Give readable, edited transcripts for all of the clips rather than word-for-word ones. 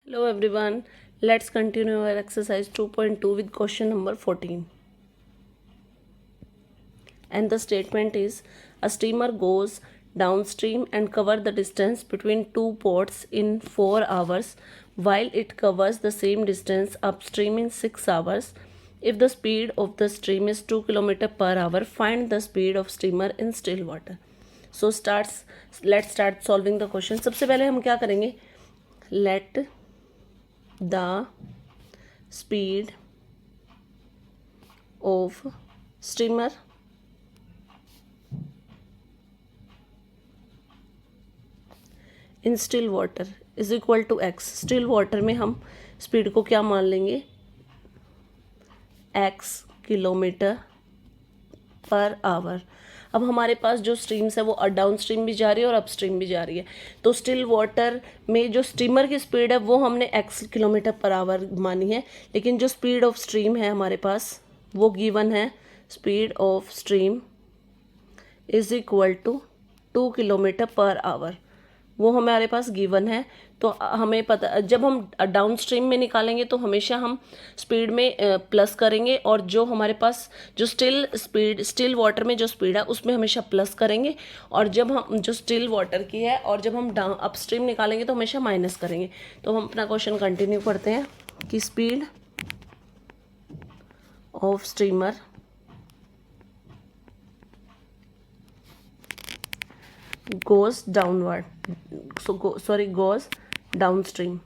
Hello everyone, let's continue our exercise 2.2 with question number 14. And the statement is, a steamer goes downstream and covers the distance between two ports in 4 hours while it covers the same distance upstream in 6 hours. If the speed of the stream is 2 km per hour, find the speed of steamer in still water. So let's start solving the question. सबसे पहले हम क्या करेंगे, let the speed of steamer in still water is equal to x. Still water में हम speed को क्या मान लेंगे, x किलोमीटर पर आवर. अब हमारे पास जो स्ट्रीम्स है वो डाउन स्ट्रीम भी जा रही है और अप स्ट्रीम भी जा रही है. तो स्टिल वाटर में जो स्टीमर की स्पीड है वो हमने x किलोमीटर पर आवर मानी है, लेकिन जो स्पीड ऑफ स्ट्रीम है हमारे पास वो गिवन है. Speed of stream is equal to 2 kilometre per hour, वो हमारे पास गिवन है. तो हमें पता, जब हम डाउन स्ट्रीम में निकालेंगे तो हमेशा हम स्पीड में प्लस करेंगे, और जो हमारे पास जो स्टिल वाटर में जो स्पीड है उसमें हमेशा प्लस करेंगे, और जब हम जो स्टिल वाटर की है और जब हम डाउन अप स्ट्रीम निकालेंगे तो हमेशा माइनस करेंगे. तो हम अपना क्वेश्चन कंटिन्यू करते हैं कि speed of steamer goes downward, goes downstream.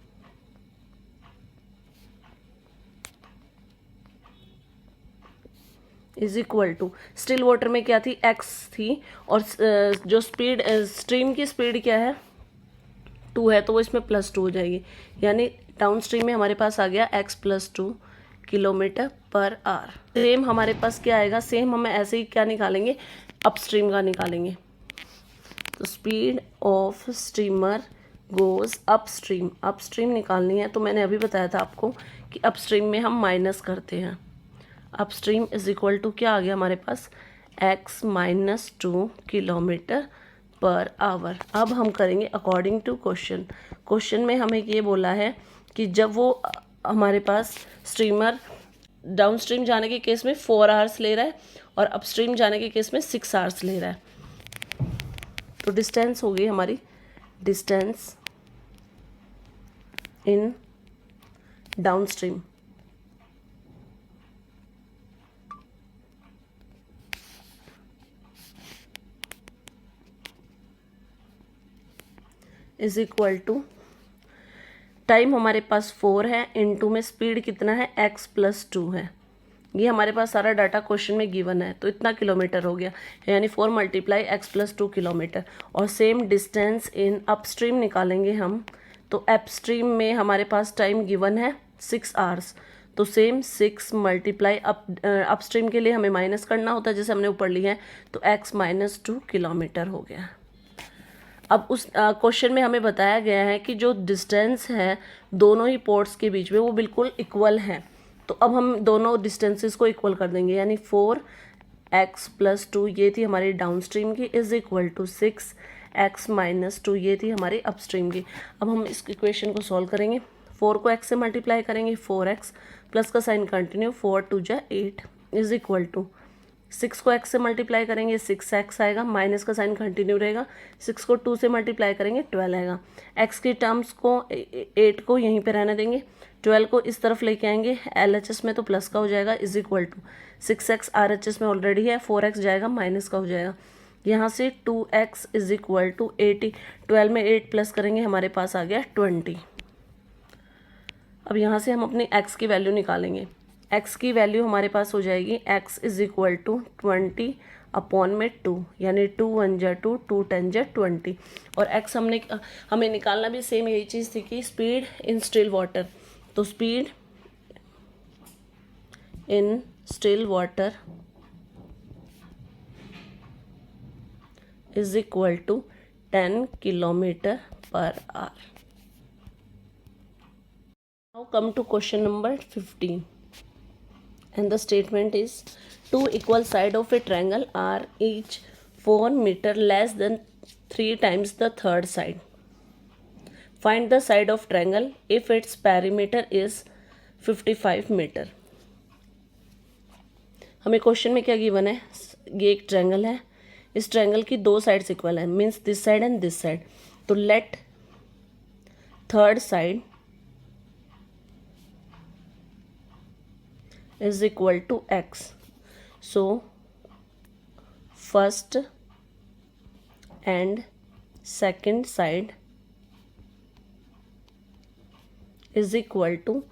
Is equal to, still water में क्या थी, x थी, और जो स्पीड स्ट्रीम की स्पीड क्या है 2 है, तो वो इसमें +2 हो जाएगी. यानी डाउन स्ट्रीम में हमारे पास आ गया x + 2 kilometre per hour. Same हमारे पास क्या आएगा, सेम हमें ऐसे ही क्या निकालेंगे, अपस्ट्रीम का निकालेंगे. तो speed of steamer goes upstream, upstream निकालनी है तो मैंने अभी बताया था आपको कि अपस्ट्रीम में हम माइनस करते हैं. अपस्ट्रीम इज इक्वल टू क्या आ गया हमारे पास, x - 2 किलोमीटर पर आवर. अब हम करेंगे अकॉर्डिंग टू क्वेश्चन. क्वेश्चन में हमें ये बोला है कि जब वो हमारे पास स्ट्रीमर डाउन स्ट्रीम जाने के केस में 4 आवर्स ले रहा है और अपस्ट्रीम जाने के केस में 6 आवर्स ले रहा है. तो डिस्टेंस हो गई हमारी, distance in down stream is equal to, time हमारे पास 4 है, इनटू में स्पीड कितना है, x + 2 है. ये हमारे पास सारा डाटा क्वेश्चन में गिवन है, तो इतना किलोमीटर हो गया, यानी 4 × x + 2 किलोमीटर. और सेम डिस्टेंस इन अपस्ट्रीम निकालेंगे हम, तो अपस्ट्रीम में हमारे पास टाइम गिवन है 6 आवर्स. तो सेम 6 × अपस्ट्रीम के लिए हमें माइनस करना होता है जैसे हमने ऊपर लिया है, तो x - 2 किलोमीटर हो गया. अब उस क्वेश्चन में हमें बताया गया है कि जो डिस्टेंस है दोनों ही पोर्ट्स के बीच में वो बिल्कुल इक्वल है. तो अब हम दोनों डिस्टेंसेस को इक्वल कर देंगे, यानी 4x + 2 ये थी हमारी डाउन स्ट्रीम की, इज इक्वल टू 6x - 2 ये थी हमारी अपस्ट्रीम की. अब हम इस इक्वेशन को सॉल्व करेंगे. 4 को x से मल्टीप्लाई करेंगे, 4x, प्लस का sign continue, 4 × 2 = 8 is equal to 6 को x से मल्टीप्लाई करेंगे 6x आएगा, माइनस का साइन कंटिन्यू रहेगा. 6 को 2 से मल्टीप्लाई करेंगे 12 आएगा. x की टर्म्स को 8 को यहीं पे रहने देंगे, 12 को इस तरफ लेके आएंगे, LHS में तो प्लस का हो जाएगा, is equal to 6x RHS में ऑलरेडी है, 4x जाएगा माइनस का हो जाएगा. यहाँ से 2x इज इक्वल टू 80, 12 में 8 प्लस करेंगे हमारे पास आ गया 20. अब यहाँ से हम अपनी x की वैल्यू निकालेंगे. x की वैल्यू हमारे पास हो जाएगी, x is equal to 20 upon में 2, यानी 2 × 1 = 2, 2 × 10 = 20. और x हमें निकालना भी सेम यही चीज़ थी कि स्पीड इन स्टिल वाटर. तो speed in still water is equal to 10 kilometre per hour. Now come to question number 15. And the statement is, two equal sides of a triangle are each 4 meter less than 3 times the third side. Find the side of triangle if its perimeter is 55 metre. हमें question में क्या given है, ये एक triangle है, इस triangle की दो साइड्स इक्वल है, means this side and this side. तो let third side is equal to x. So first and second side is equal to,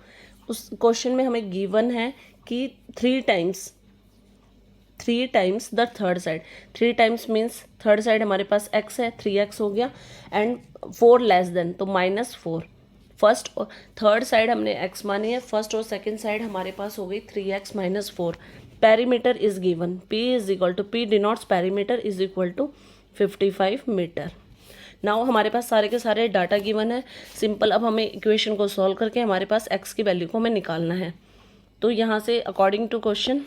उस क्वेश्चन में हमें गिवन है कि three times the third side. Three times means third side हमारे पास x है, 3x हो गया, एंड 4 लेस देन तो -4। फर्स्ट और थर्ड साइड हमने x मानी है, फर्स्ट और सेकंड साइड हमारे पास हो गई 3x - 4। Perimeter is given, p is equal to, p denotes perimeter is equal to 55 metre. Now हमारे पास सारे के सारे डाटा गिवन है, सिंपल। अब हमें इक्वेशन को सॉल्व करके हमारे पास x की वैल्यू को हमें निकालना है। तो यहाँ से according to question,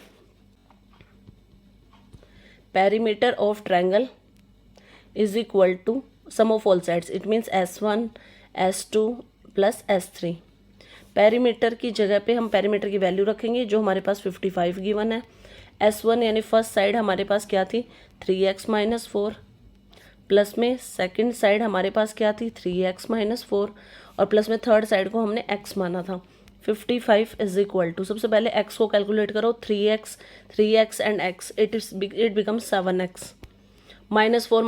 perimeter of triangle is equal to sum of all sides, it means S1 S2 plus S3। Perimeter की जगह पे हम पेरीमीटर की वैल्यू रखेंगे जो हमारे पास 55 गिवन है। S1 यानी फर्स्ट साइड हमारे पास क्या थी, 3x - 4, प्लस में सेकंड साइड हमारे पास क्या थी, 3x - 4, और प्लस में थर्ड साइड को हमने x माना था। 55 इज इक्वल टू, सबसे पहले x को कैलकुलेट करो, 3x and x, it becomes 7x, -4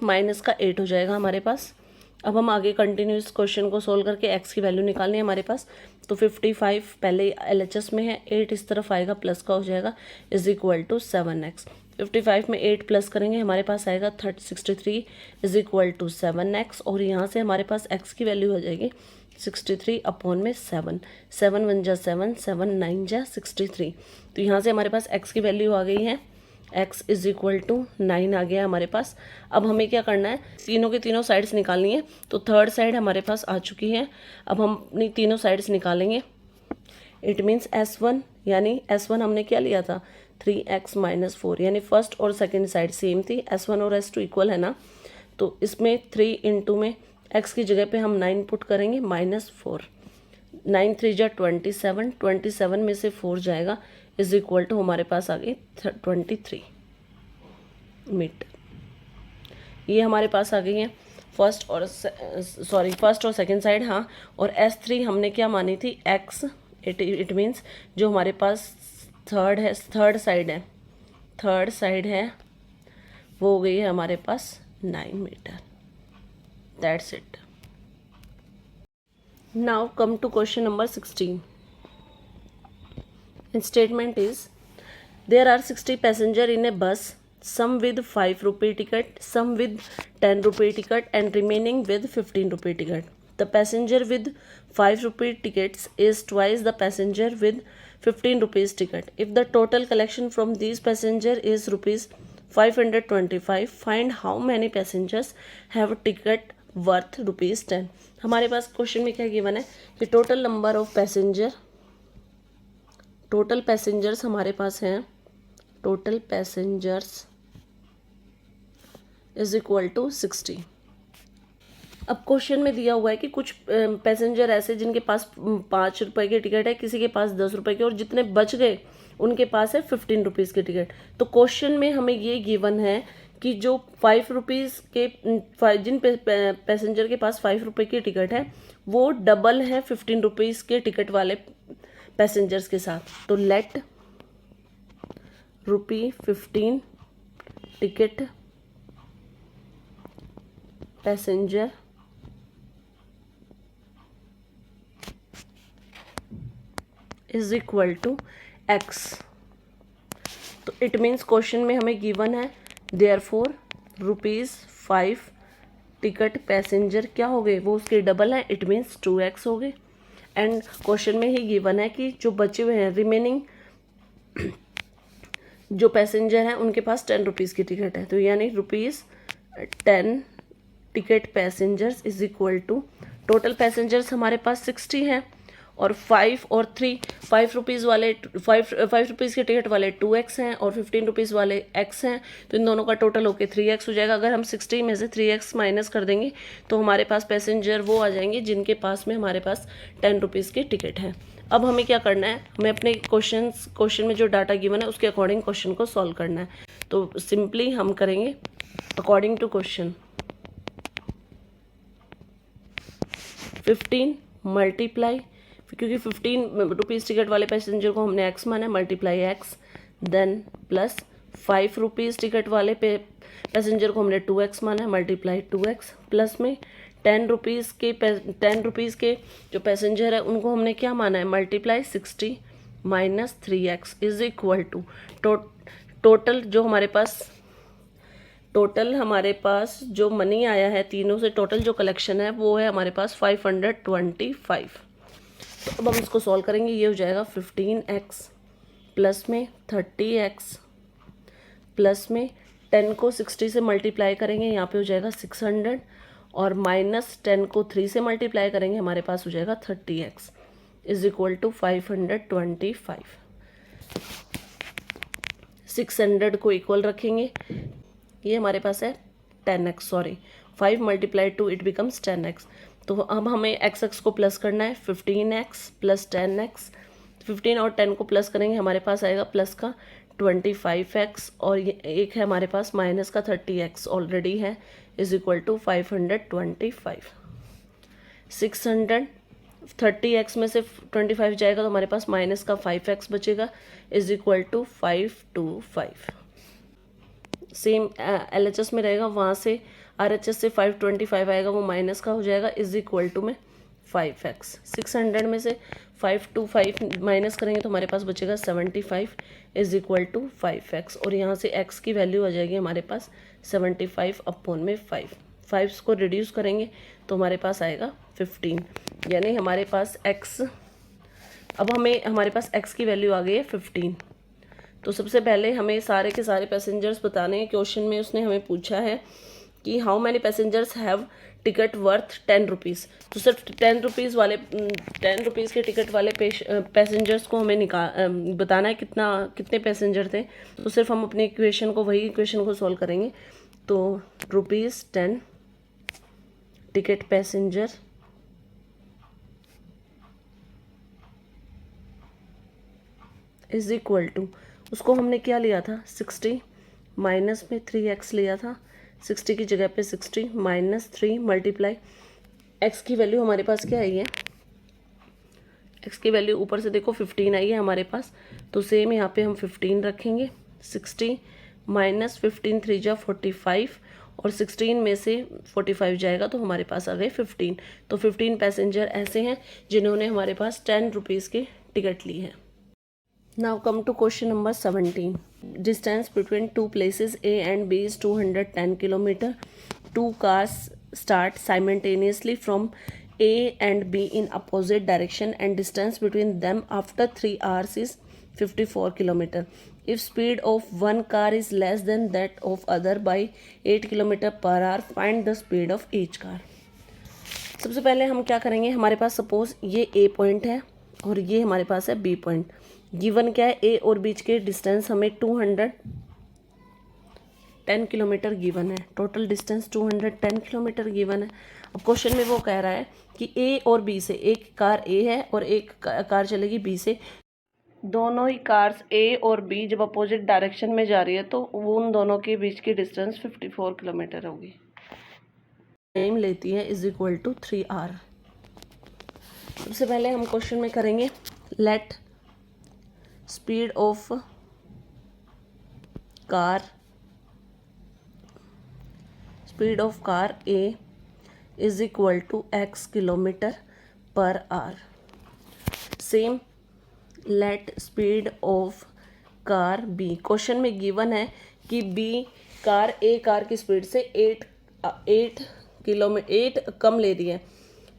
minus का 8 हो जाएगा हमारे पास। अब हम आगे कंटिन्यूस क्वेश्चन को सोल्व करके x की वैल्यू निकालनी है हमारे पास। तो 55 पहले LHS में है, 8 इस तरफ आएगा, प्लस का हो जाएगा, इज इक्वल टू 7x। 55 में 8 प्लस करेंगे हमारे पास आएगा 63 इज इक्वल टू 7x, और यहाँ से हमारे पास x की वैल्यू हो जाएगी 63 अपॉन में 7, 7 1 जा 7, 7 9 जा 63। तो यहाँ से हमारे पास x की वैल्यू आ गई है, x इज इक्वल टू 9 आ गया हमारे पास। अब हमें क्या करना है, तीनों की तीनों साइड्स निकालनी है। तो थर्ड साइड हमारे पास आ चुकी है, अब हम अपनी तीनों साइड्स निकालेंगे। इट मीन्स S1, यानी S1 हमने क्या लिया था, 3x - 4, यानी फर्स्ट और सेकेंड साइड सेम थी, S1 और S2 इक्वल है ना। तो इसमें 3 इंटू में x की जगह पे हम 9 पुट करेंगे, -4, 9 3 जा 27, 27 में से 4 जाएगा, इज इक्वल टू हमारे पास आ गई 23 मीटर। ये हमारे पास आ गई है फर्स्ट और सेकेंड साइड, हाँ। और S3 हमने क्या मानी थी, x, इट मीन्स जो हमारे पास थर्ड साइड है वो हो गई है हमारे पास 9 metre. That's it. Now come to question number 16. And statement is, there are 60 passenger in a bus, some with 5 rupee ticket, some with 10 rupee ticket, and remaining with 15 rupee ticket. The passenger with 5 rupee tickets is twice the passenger with 15 rupees ticket. If the total collection from these passenger is rupees 525, find how many passengers have ticket worth ₹10। हमारे पास question में क्या given है कि total number of total passengers हमारे पास हैं, total passengers is equal to 60। अब क्वेश्चन में दिया हुआ है कि कुछ पैसेंजर ऐसे जिनके पास 5 रुपए की टिकट है, किसी के पास 10 रुपए की, और जितने बच गए उनके पास है 15 रुपीज़ की टिकट। तो क्वेश्चन में हमें ये गिवन है कि जो 5 रुपीज़ के जिन पैसेंजर के पास 5 रुपए की टिकट है वो डबल है 15 रुपीज़ के टिकट वाले पैसेंजर्स के साथ। तो let ₹15 ticket passenger is equal to x। तो इट मीन्स क्वेश्चन में हमें गिवन है देयरफॉर ₹5 टिकट पैसेंजर क्या हो गए, वो उसके डबल है, इट मीन्स 2x हो गए। एंड क्वेश्चन में ही गिवन है कि जो बचे हुए हैं रिमेनिंग जो पैसेंजर हैं उनके पास 10 रुपीज़ की टिकट है, तो यानी ₹10 ticket passengers is equal to, total passengers हमारे पास 60 हैं और 5 और 3, 5 रुपीज़ वाले 5 रुपीज़ के टिकट वाले 2x हैं और 15 रुपीज़ वाले x हैं, तो इन दोनों का टोटल होके 3x हो जाएगा। अगर हम 60 में से 3x माइनस कर देंगे तो हमारे पास पैसेंजर वो आ जाएंगे जिनके पास में हमारे पास 10 रुपीज़ की टिकट है। अब हमें क्या करना है, हमें अपने क्वेश्चन में जो डाटा गिवन है उसके अकॉर्डिंग क्वेश्चन को सॉल्व करना है। तो सिंपली हम करेंगे अकॉर्डिंग टू क्वेश्चन 15 मल्टीप्लाई, क्योंकि 15 रुपीज़ टिकट वाले पैसेंजर को हमने x माना है, multiply x, then plus 5 rupees ticket वाले पैसेंजर को हमने 2x माना है, मल्टीप्लाई 2x, प्लस में 10 रुपीज़ के जो पैसेंजर है उनको हमने क्या माना है, multiply 60 minus 3x is equal to total हमारे पास जो मनी आया है तीनों से, टोटल जो कलेक्शन है वो है हमारे पास 525। तो अब हम इसको सॉल्व करेंगे। ये हो जाएगा 15x प्लस में 30x प्लस में 10 को 60 से मल्टीप्लाई करेंगे, यहाँ पे हो जाएगा 600, और माइनस 10 को 3 से मल्टीप्लाई करेंगे, हमारे पास हो जाएगा 30x इज इक्वल टू 525। 600 को इक्वल रखेंगे, ये हमारे पास है 10x, sorry 5 multiply 2 it becomes 10x। तो अब हमें x को प्लस करना है, 15x प्लस 10x, 15 और 10 को प्लस करेंगे, हमारे पास आएगा प्लस का 25x, और ये एक है हमारे पास माइनस का 30x ऑलरेडी है, इज इक्वल टू 525। 630x में से 25 जाएगा तो हमारे पास माइनस का 5x बचेगा, is equal to 525। Same LHS में रहेगा, वहाँ से RHS से 525 आएगा, वो माइनस का हो जाएगा, इज इक्वल टू में 5x। 600 में से 525 माइनस करेंगे तो हमारे पास बचेगा 75 इज इक्वल टू 5x, और यहाँ से x की वैल्यू आ जाएगी हमारे पास 75 अपॉन में 5 को रिड्यूस करेंगे तो हमारे पास आएगा 15, यानी हमारे पास x, अब हमारे पास x की वैल्यू आ गई है 15। तो सबसे पहले हमें सारे के सारे पैसेंजर्स बताने हैं। क्वेश्चन में उसने हमें पूछा है कि how many passengers have ticket worth 10 rupees. तो सिर्फ 10 रुपीज़ के टिकट वाले पैसेंजर्स को हमें बताना है कितने पैसेंजर थे। तो सिर्फ हम अपने वही इक्वेशन को सॉल्व करेंगे। तो ₹10 ticket passenger is equal to, उसको हमने क्या लिया था 60 माइनस में 3x लिया था, 60 की जगह पे 60 माइनस 3 मल्टीप्लाई x की वैल्यू हमारे पास क्या आई है, x की वैल्यू ऊपर से देखो 15 आई है हमारे पास, तो सेम यहाँ पे हम 15 रखेंगे। 60 माइनस 15 3 जा 45, और 16 में से 45 जाएगा तो हमारे पास आ गए 15। तो 15 पैसेंजर ऐसे हैं जिन्होंने हमारे पास 10 रुपीज़ की टिकट ली है। Now come to question number 17. Distance between two places A and B is 210 km. Two cars start simultaneously from A and B in opposite direction and distance between them after 3 hours is 54 km. If speed of one car is less than that of other by 8 km per hour, find the speed of each car. सबसे पहले हम क्या करेंगे, हमारे पास suppose ये A point है और ये हमारे पास है B पॉइंट। गिवन क्या है, ए और बीच के डिस्टेंस हमें 210 किलोमीटर गिवन है, टोटल डिस्टेंस 210 किलोमीटर गिवन है। अब क्वेश्चन में वो कह रहा है कि ए और बी से, एक कार ए है और एक कार चलेगी बी से, दोनों ही कार्स ए और बी जब अपोजिट डायरेक्शन में जा रही है तो वो उन दोनों के बीच की डिस्टेंस 54 किलोमीटर होगी। टाइम लेती है इज इक्वल टू 3 आवर। सबसे पहले हम क्वेश्चन में करेंगे let speed of car A is equal to x kilometre per hour. Same let speed of car B, question में गिवन है कि बी कार ए कार की स्पीड से 8 कम ले रही है,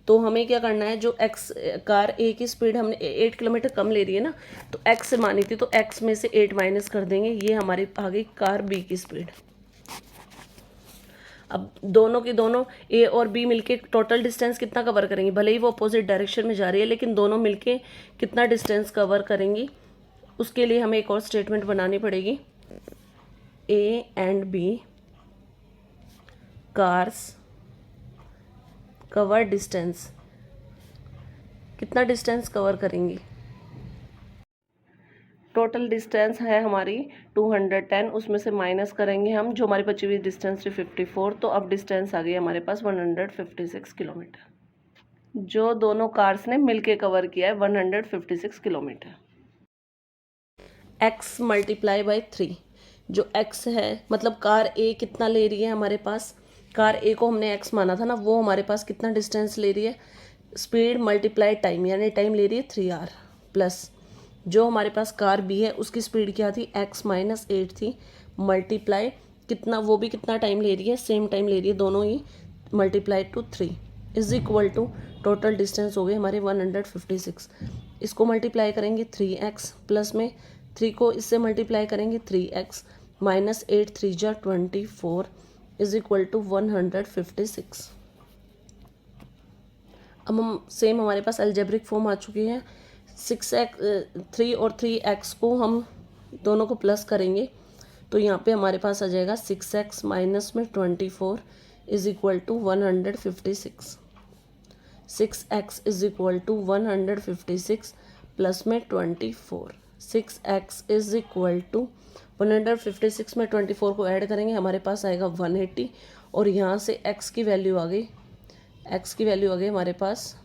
तो हमें क्या करना है, जो x कार ए की स्पीड हमने 8 किलोमीटर कम ले रही है ना, तो x से मानी थी तो x में से 8 माइनस कर देंगे, ये हमारी आ गई कार बी की स्पीड। अब दोनों के दोनों ए और बी मिलके टोटल डिस्टेंस कितना कवर करेंगी, भले ही वो अपोजिट डायरेक्शन में जा रही है लेकिन दोनों मिलके कितना डिस्टेंस कवर करेंगी, उसके लिए हमें एक और स्टेटमेंट बनानी पड़ेगी। A and B cars cover distance, कितना डिस्टेंस कवर करेंगी। टोटल डिस्टेंस है हमारी 210, उसमें से माइनस करेंगे हम जो हमारी बची हुई डिस्टेंस थी 54, तो अब डिस्टेंस आ गई हमारे पास 156 किलोमीटर। जो दोनों कार्स ने मिलके कवर किया है 156 किलोमीटर। x मल्टीप्लाई बाई 3, जो x है मतलब कार A कितना ले रही है हमारे पास, कार A को हमने x माना था ना, वो हमारे पास कितना डिस्टेंस ले रही है, स्पीड मल्टीप्लाई टाइम, यानी टाइम ले रही है 3r, प्लस जो हमारे पास कार बी है उसकी स्पीड क्या थी, x माइनस 8 थी, मल्टीप्लाई कितना, वो भी कितना टाइम ले रही है, सेम टाइम ले रही है, दोनों ही multiply two 3 is equal to total distance हो गए हमारे 156। इसको मल्टीप्लाई करेंगे 3x, प्लस में 3 को इससे मल्टीप्लाई करेंगे 3x, माइनस 8 3 जा 24 इज इक्वल टू 156। अब हम सेम हमारे पास अलजेब्रिक फॉर्म आ चुकी है। 3 और 3x को हम दोनों को प्लस करेंगे तो यहाँ पे हमारे पास आ जाएगा 6x माइनस में 24 is equal to 156। 6x is equal to 156 plus में 24। 6x इज इक्वल टू 156 में 24 को ऐड करेंगे हमारे पास आएगा 180, और यहाँ से x की वैल्यू आ गई, x की वैल्यू आ गई हमारे पास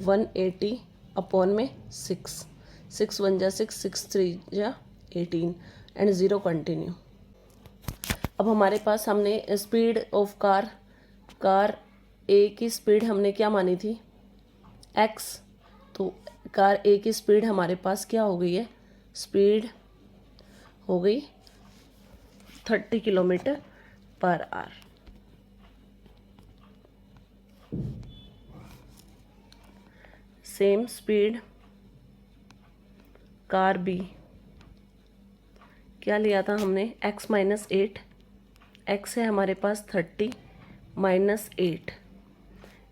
180 अपॉन में 6, 6 1 जा 6, 6 3 जा 18 एंड 0 कंटिन्यू। अब हमारे पास हमने स्पीड ऑफ कार ए की स्पीड हमने क्या मानी थी, x, तो कार ए की स्पीड हमारे पास क्या हो गई है, स्पीड हो गई 30 kilometre per hour. Same speed car B क्या लिया था हमने, x माइनस 8, x है हमारे पास 30 minus 8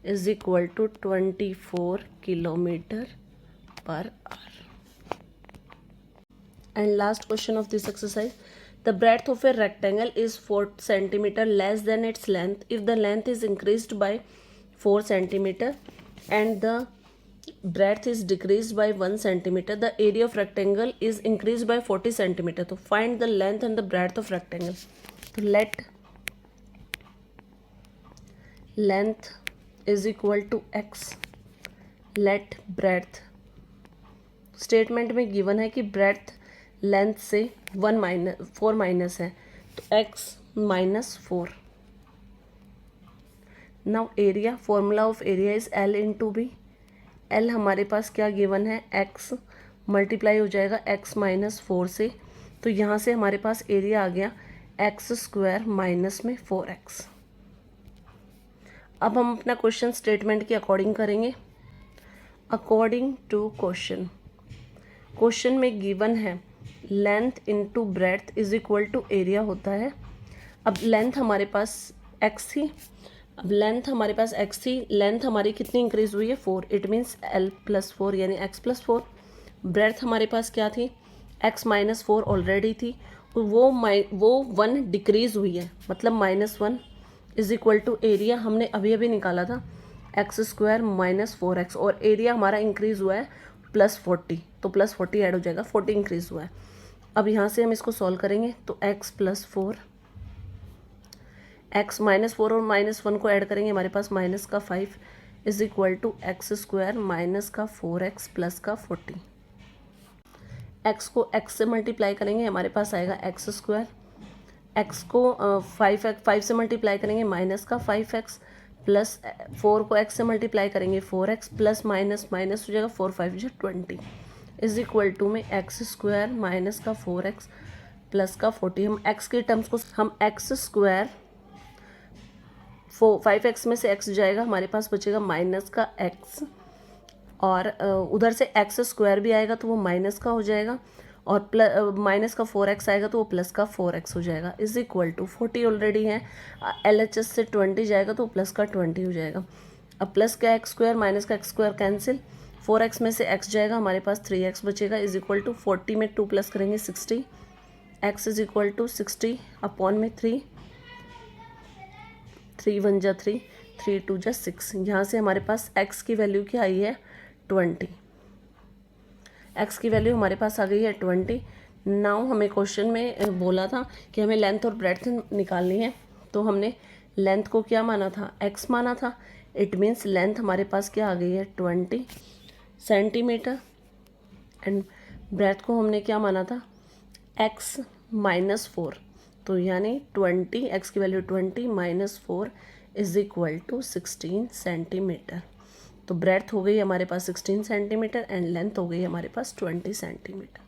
is equal to 24 kilometre per hour. And last question of this exercise, the breadth of a rectangle is 4 centimetre less than its length if the length is increased by 4 centimetre and the breadth is decreased by 1 centimeter, the area of rectangle is increased by 40 centimeter. तो find the length and the breadth of rectangle. तो let length is equal to x, let breadth, statement में given है कि breadth length से 4 minus है तो x minus 4। Now area, formula of area is L into B. L हमारे पास क्या given है, x मल्टीप्लाई हो जाएगा x माइनस 4 से, तो यहाँ से हमारे पास एरिया आ गया x स्क्वायर माइनस में 4x। अब हम अपना क्वेश्चन स्टेटमेंट के अकॉर्डिंग करेंगे। अकॉर्डिंग टू क्वेश्चन में गिवन है length into breadth is equal to area होता है। अब लेंथ हमारे पास x थी, अब लेंथ हमारे पास x थी, लेंथ हमारी कितनी इंक्रीज हुई है 4, इट मीन्स L प्लस 4 यानी x प्लस 4। ब्रेड्थ हमारे पास क्या थी, x माइनस 4 ऑलरेडी थी, वो 1 डिक्रीज हुई है मतलब -1 इज इक्वल टू एरिया हमने अभी अभी निकाला था x स्क्वायर माइनस 4x, और एरिया हमारा इंक्रीज हुआ है +40, तो +40 ऐड हो जाएगा, 40 इंक्रीज हुआ है। अब यहाँ से हम इसको सॉल्व करेंगे तो x प्लस 4, x माइनस 4 और -1 को ऐड करेंगे हमारे पास माइनस का 5 is equal to x square minus का 4x प्लस का 40। x को x से मल्टीप्लाई करेंगे हमारे पास आएगा x स्क्वायर, x को 5 से मल्टीप्लाई करेंगे माइनस का 5x, प्लस 4 को x से मल्टीप्लाई करेंगे 4x, प्लस माइनस माइनस हो जाएगा 4 5 जो 20 इज इक्वल टू में एक्स स्क्वायर माइनस का 4x प्लस का 40। हम x के टर्म्स को हम एक्स स्क्वायर 5x में से x जाएगा, हमारे पास बचेगा माइनस का x, और उधर से एक्स स्क्वायर भी आएगा तो वो माइनस का हो जाएगा, और प्लस माइनस का 4x आएगा तो वो प्लस का 4x हो जाएगा, इज इक्वल टू 40 ऑलरेडी है, LHS से 20 जाएगा तो प्लस का 20 हो जाएगा। अब प्लस का एक्स स्क्वायर माइनस का एक्स स्क्वायर कैंसिल, 4x में से x जाएगा, हमारे पास 3x बचेगा, इज इक्वल टू 40 में 2 प्लस करेंगे 60, x is equal to 60 upon में 3, 3 1 जा 3, 3 2 जा 6। यहाँ से हमारे पास x की वैल्यू क्या आई है 20, x की वैल्यू हमारे पास आ गई है 20। नाउ हमें क्वेश्चन में बोला था कि हमें लेंथ और ब्रेड्थ निकालनी है, तो हमने लेंथ को क्या माना था x माना था, इट मीन्स लेंथ हमारे पास क्या आ गई है 20 सेंटीमीटर, एंड ब्रेड्थ को हमने क्या माना था x माइनस 4, तो यानी 20, x की value 20 minus 4 is equal to 16 centimetre. तो ब्रेड्थ हो गई हमारे पास 16 सेंटीमीटर एंड लेंथ हो गई हमारे पास 20 सेंटीमीटर।